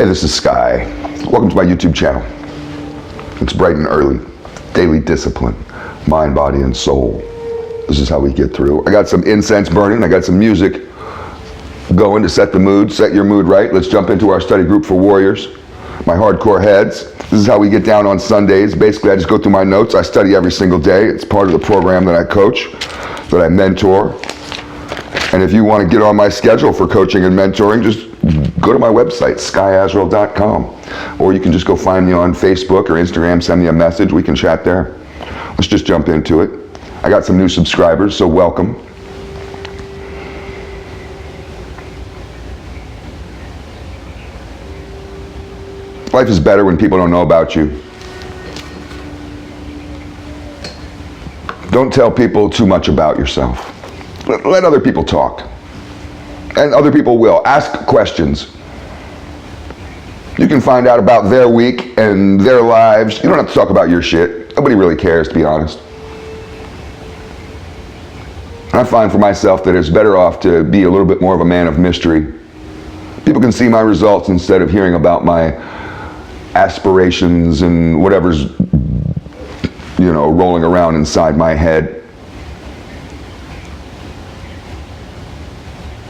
Hey, this is Sky. Welcome to my YouTube channel. It's bright and early. Daily discipline, mind, body, and soul. This is how we get through. I got some incense burning. I got some music going to set the mood, set your mood right. Let's jump into our study group for warriors, my hardcore heads. This is how we get down on Sundays. Basically, I just go through my notes. I study every single day. It's part of the program that I coach, that I mentor. And if you want to get on my schedule for coaching and mentoring, just go to my website, skyazrael.com. Or you can just go find me on Facebook or Instagram, send me a message, we can chat there. Let's just jump into it. I got some new subscribers, so welcome. Life is better when people don't know about you. Don't tell people too much about yourself. Let other people talk. And other people will. Ask questions. You can find out about their week and their lives. You don't have to talk about your shit. Nobody really cares, to be honest. I find for myself that it's better off to be a little bit more of a man of mystery. People can see my results instead of hearing about my aspirations and whatever's, rolling around inside my head.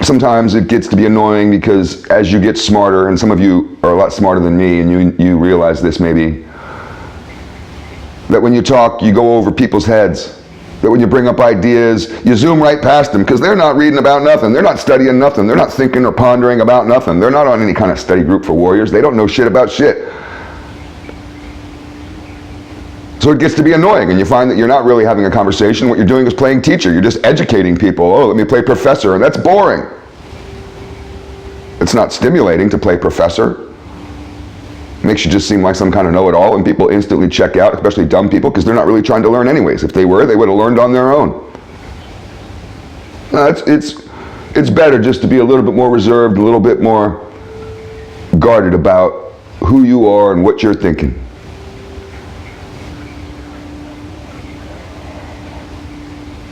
Sometimes it gets to be annoying because as you get smarter, and some of you are a lot smarter than me, and you realize this maybe, that when you talk, you go over people's heads. That when you bring up ideas, you zoom right past them because they're not reading about nothing. They're not studying nothing. They're not thinking or pondering about nothing. They're not on any kind of study group for warriors. They don't know shit about shit. So it gets to be annoying, and you find that you're not really having a conversation. What you're doing is playing teacher. You're just educating people. Oh, let me play professor, and that's boring. It's not stimulating to play professor. It makes you just seem like some kind of know-it-all, and people instantly check out, especially dumb people, because they're not really trying to learn anyways. If they were, they would have learned on their own. No, it's better just to be a little bit more reserved, a little bit more guarded about who you are and what you're thinking.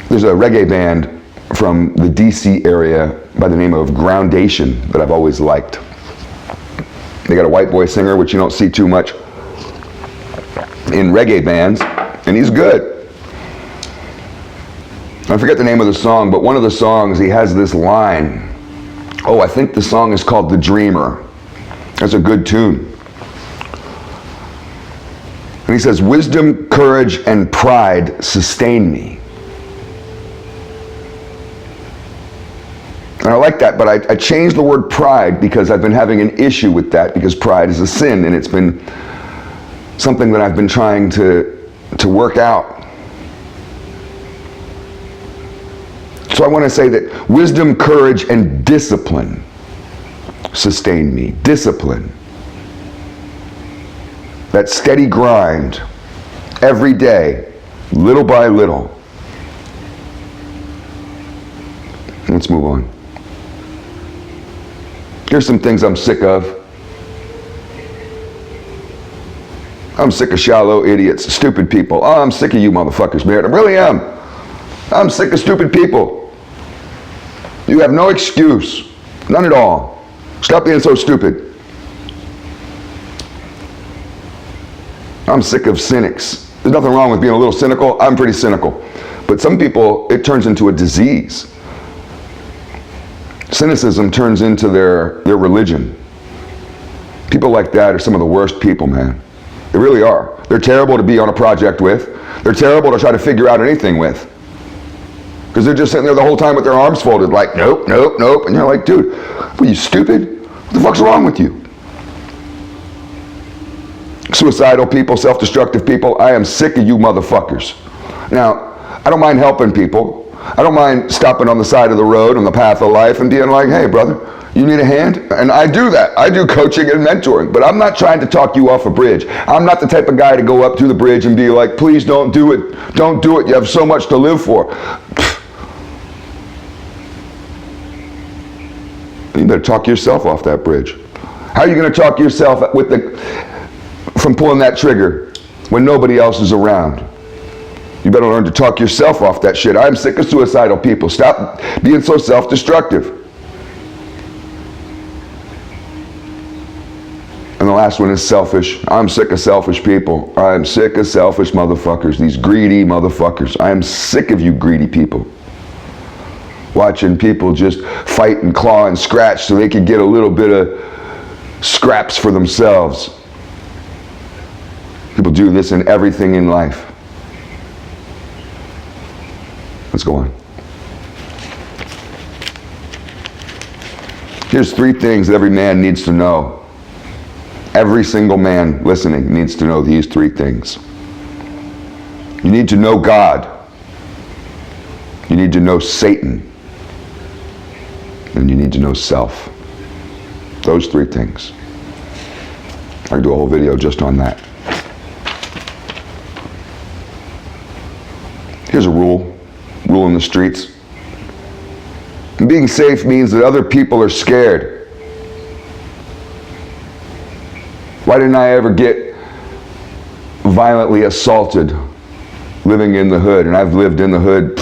There's a reggae band from the DC area by the name of Groundation that I've always liked. They got a white boy singer, which you don't see too much in reggae bands, and he's good. I forget the name of the song, but one of the songs, he has this line. Oh, I think the song is called The Dreamer. That's a good tune. And he says, wisdom, courage, and pride sustain me. And I like that, but I changed the word pride because I've been having an issue with that, because pride is a sin, and it's been something that I've been trying to work out. So I want to say that wisdom, courage, and discipline sustain me. Discipline. That steady grind every day, little by little. Let's move on. Here's some things I'm sick of. I'm sick of shallow idiots, stupid people. Oh, I'm sick of you motherfuckers, man. I really am. I'm sick of stupid people. You have no excuse. None at all. Stop being so stupid. I'm sick of cynics. There's nothing wrong with being a little cynical. I'm pretty cynical. But some people, it turns into a disease. Cynicism turns into their religion. People like that are some of the worst people, man. They really are. They're terrible to be on a project with. They're terrible to try to figure out anything with. Because they're just sitting there the whole time with their arms folded like, nope, nope, nope. And you're like, dude, are you stupid? What the fuck's wrong with you? Suicidal people, self-destructive people, I am sick of you motherfuckers. Now, I don't mind helping people. I don't mind stopping on the side of the road on the path of life and being like, hey, brother, you need a hand? And I do that. I do coaching and mentoring, but I'm not trying to talk you off a bridge. I'm not the type of guy to go up to the bridge and be like, please don't do it. Don't do it. You have so much to live for. You better talk yourself off that bridge. How are you going to talk yourself from pulling that trigger when nobody else is around? You better learn to talk yourself off that shit. I'm sick of suicidal people. Stop being so self-destructive. the last one is selfish. I'm sick of selfish people. I'm sick of selfish motherfuckers. These greedy motherfuckers. I am sick of you greedy people. Watching people just fight and claw and scratch so they can get a little bit of scraps for themselves. People do this in everything in life. Let's go on. Here's 3 things that every man needs to know. Every single man listening needs to know these 3 things. You need to know God. You need to know Satan. And you need to know self. Those 3 things. I could do a whole video just on that. Here's a rule in the streets. Being safe means that other people are scared. Why didn't I ever get violently assaulted living in the hood? And I've lived in the hood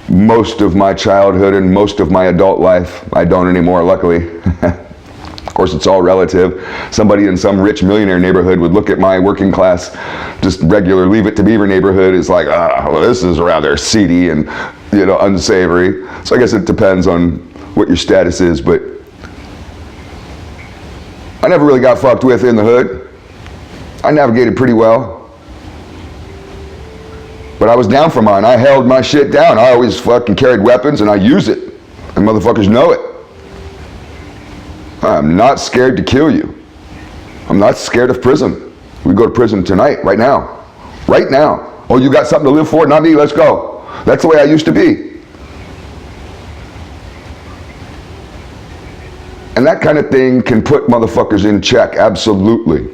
most of my childhood and most of my adult life. I don't anymore, luckily. Of course, it's all relative. Somebody in some rich millionaire neighborhood would look at my working class, just regular Leave It to Beaver neighborhood. It's like, well, this is rather seedy and, unsavory. So I guess it depends on what your status is, but I never really got fucked with in the hood. I navigated pretty well. But I was down for mine. I held my shit down. I always fucking carried weapons and I use it. And motherfuckers know it. I'm not scared to kill you. I'm not scared of prison. We go to prison tonight, right now. Right now. Oh, you got something to live for? Not me, let's go. That's the way I used to be. And that kind of thing can put motherfuckers in check, absolutely.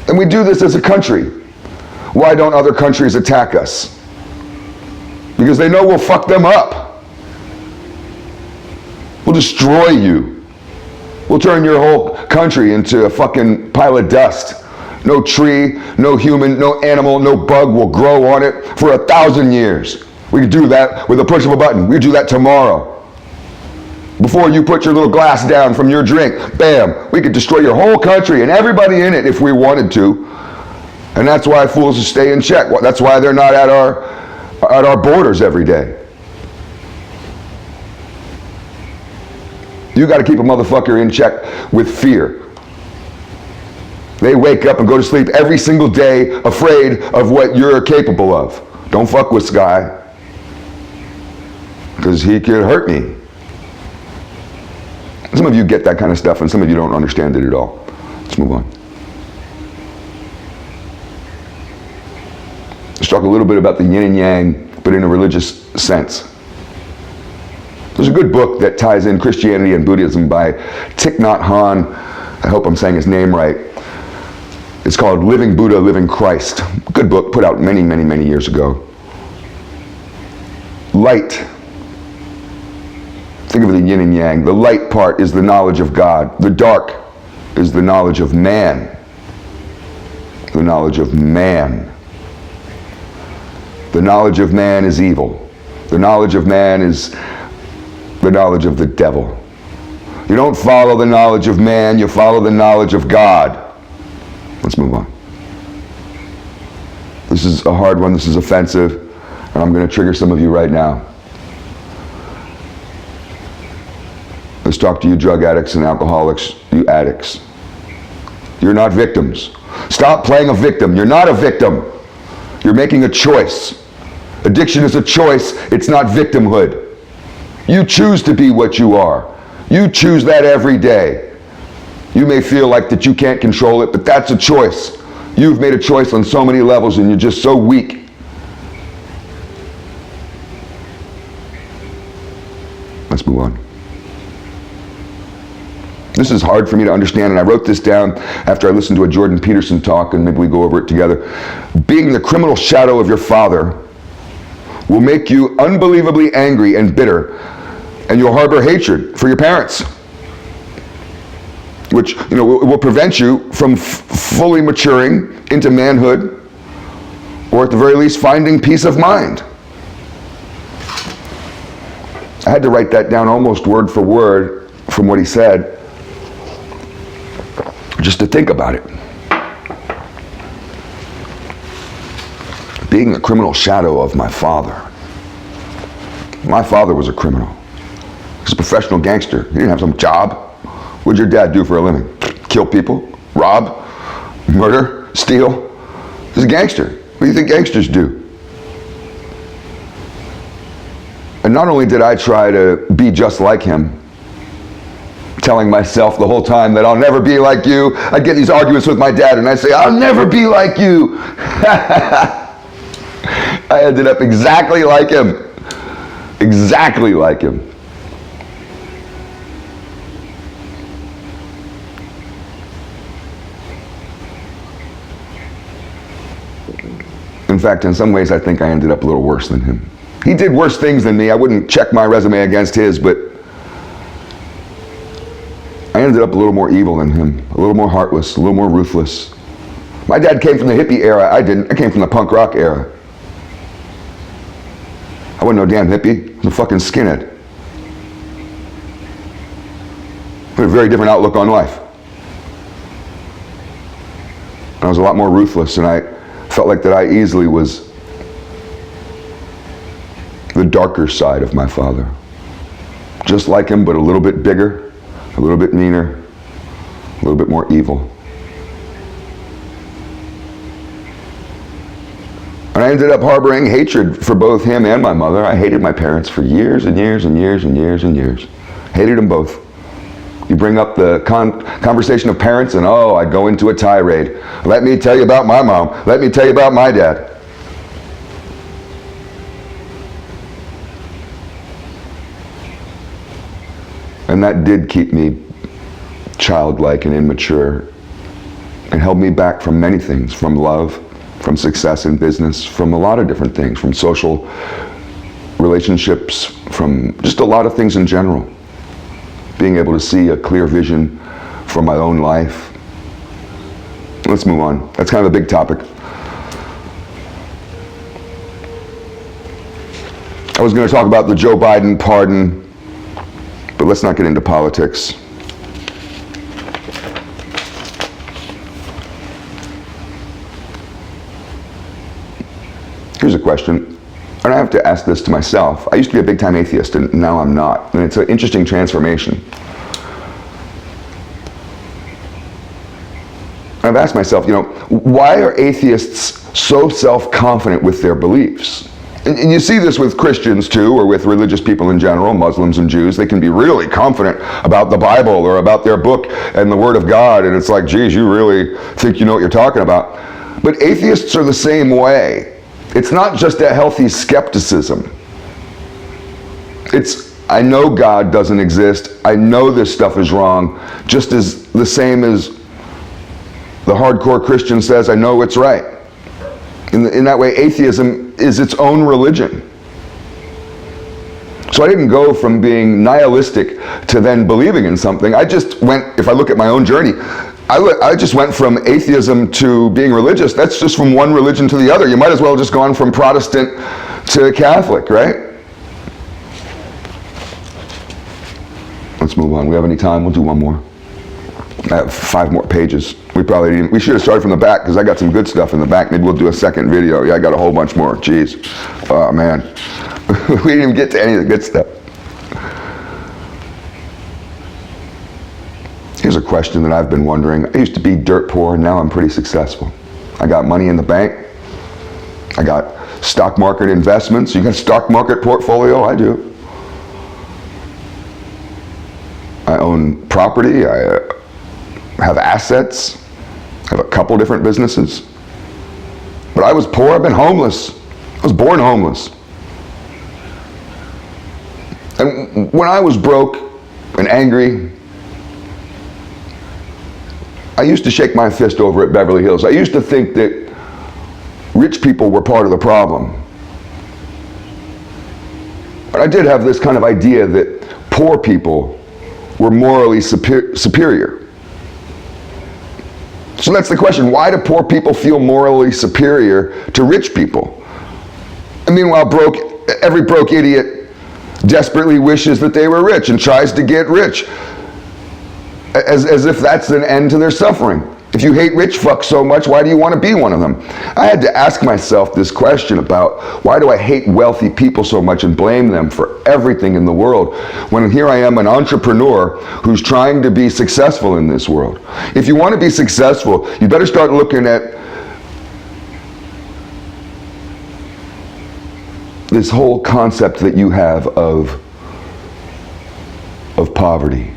And we do this as a country. Why don't other countries attack us? Because they know we'll fuck them up. We'll destroy you. We'll turn your whole country into a fucking pile of dust. No tree, no human, no animal, no bug will grow on it for 1,000 years. We could do that with a push of a button. We could do that tomorrow. Before you put your little glass down from your drink, bam, we could destroy your whole country and everybody in it if we wanted to. And that's why fools stay in check. That's why they're not at our borders every day. You got to keep a motherfucker in check with fear. They wake up and go to sleep every single day afraid of what you're capable of. Don't fuck with this guy, because he could hurt me. Some of you get that kind of stuff and some of you don't understand it at all. Let's move on. Let's talk a little bit about the yin and yang, but in a religious sense. There's a good book that ties in Christianity and Buddhism by Thich Nhat Hanh. I hope I'm saying his name right. It's called Living Buddha, Living Christ. Good book, put out many, many, many years ago. Light. Think of the yin and yang. The light part is the knowledge of God. The dark is the knowledge of man. The knowledge of man. The knowledge of man is evil. The knowledge of man is the knowledge of the devil. You don't follow the knowledge of man, you follow the knowledge of God. Let's move on. This is a hard one, this is offensive, and I'm going to trigger some of you right now. Let's talk to you drug addicts and alcoholics, you addicts. You're not victims. Stop playing a victim. You're not a victim. You're making a choice. Addiction is a choice, it's not victimhood. You choose to be what you are. You choose that every day. You may feel like that you can't control it, but that's a choice. You've made a choice on so many levels and you're just so weak. Let's move on. This is hard for me to understand, and I wrote this down after I listened to a Jordan Peterson talk, and maybe we go over it together. Being the criminal shadow of your father will make you unbelievably angry and bitter, and you'll harbor hatred for your parents, which will prevent you from fully maturing into manhood, or at the very least finding peace of mind. I had to write that down almost word for word from what he said. just to think about it. Being the criminal shadow of my father. My father was a criminal. He was a professional gangster. He didn't have some job. What'd your dad do for a living? Kill people? Rob? Murder? Steal? He's a gangster. What do you think gangsters do? And not only did I try to be just like him, telling myself the whole time that I'll never be like you. I'd get these arguments with my dad and I'd say, I'll never be like you. I ended up exactly like him. Exactly like him. In fact, in some ways, I think I ended up a little worse than him. He did worse things than me. I wouldn't check my resume against his, but I ended up a little more evil than him, a little more heartless, a little more ruthless. My dad came from the hippie era. I didn't. I came from the punk rock era. I wasn't no damn hippie. I was a fucking skinhead. I had a very different outlook on life. I was a lot more ruthless, and I felt like that I easily was the darker side of my father. Just like him, but a little bit bigger, a little bit meaner, a little bit more evil. And I ended up harboring hatred for both him and my mother. I hated my parents for years and years and years and years and years. Hated them both. You bring up the conversation of parents and oh, I'd go into a tirade. Let me tell you about my mom. Let me tell you about my dad. And that did keep me childlike and immature and held me back from many things, from love, from success in business, from a lot of different things, from social relationships, from just a lot of things in general. Being able to see a clear vision for my own life. Let's move on. That's kind of a big topic. I was going to talk about the Joe Biden pardon, but let's not get into politics. Here's a question, and I have to ask this to myself. I used to be a big-time atheist, and now I'm not. And it's an interesting transformation. I've asked myself, why are atheists so self-confident with their beliefs? And you see this with Christians too, or with religious people in general, Muslims and Jews. They can be really confident about the Bible or about their book and the Word of God, and it's like, geez, you really think you know what you're talking about. But atheists are the same way. It's not just a healthy skepticism. It's, I know God doesn't exist. I know this stuff is wrong. Just as the same as the hardcore Christian says, I know it's right. In that way, atheism is its own religion. So I didn't go from being nihilistic to then believing in something. I just went, if I look at my own journey, I just went from atheism to being religious. That's just from one religion to the other. You might as well have just gone from Protestant to Catholic, right? Let's move on. We have any time? We'll do one more. I have 5 more pages. We should have started from the back because I got some good stuff in the back. Maybe we'll do a second video. Yeah, I got a whole bunch more. Jeez. Oh, man. We didn't even get to any of the good stuff. Here's a question that I've been wondering. I used to be dirt poor, now I'm pretty successful. I got money in the bank. I got stock market investments. You got a stock market portfolio? I do. I own property. I have assets. I have a couple different businesses. But I was poor. I've been homeless. I was born homeless. And when I was broke and angry, I used to shake my fist over at Beverly Hills. I used to think that rich people were part of the problem. But I did have this kind of idea that poor people were morally superior. So that's the question. Why do poor people feel morally superior to rich people? And meanwhile, every broke idiot desperately wishes that they were rich and tries to get rich. as if that's an end to their suffering. If you hate rich fucks so much, why do you want to be one of them? I had to ask myself this question about why do I hate wealthy people so much and blame them for everything in the world, when here I am, an entrepreneur who's trying to be successful in this world. If you want to be successful, you better start looking at this whole concept that you have of poverty.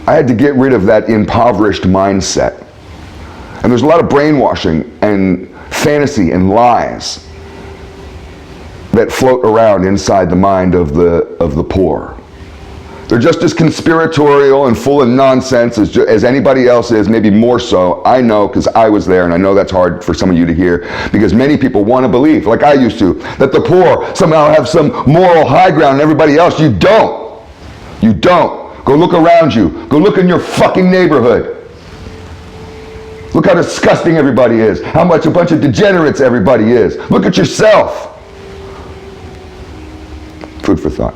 I had to get rid of that impoverished mindset. And there's a lot of brainwashing and fantasy and lies that float around inside the mind of the poor. They're just as conspiratorial and full of nonsense as anybody else is, maybe more so. I know, because I was there, and I know that's hard for some of you to hear, because many people want to believe, like I used to, that the poor somehow have some moral high ground and everybody else. You don't. You don't. Go look around you. Go look in your fucking neighborhood. Look how disgusting everybody is. How much a bunch of degenerates everybody is. Look at yourself. Food for thought.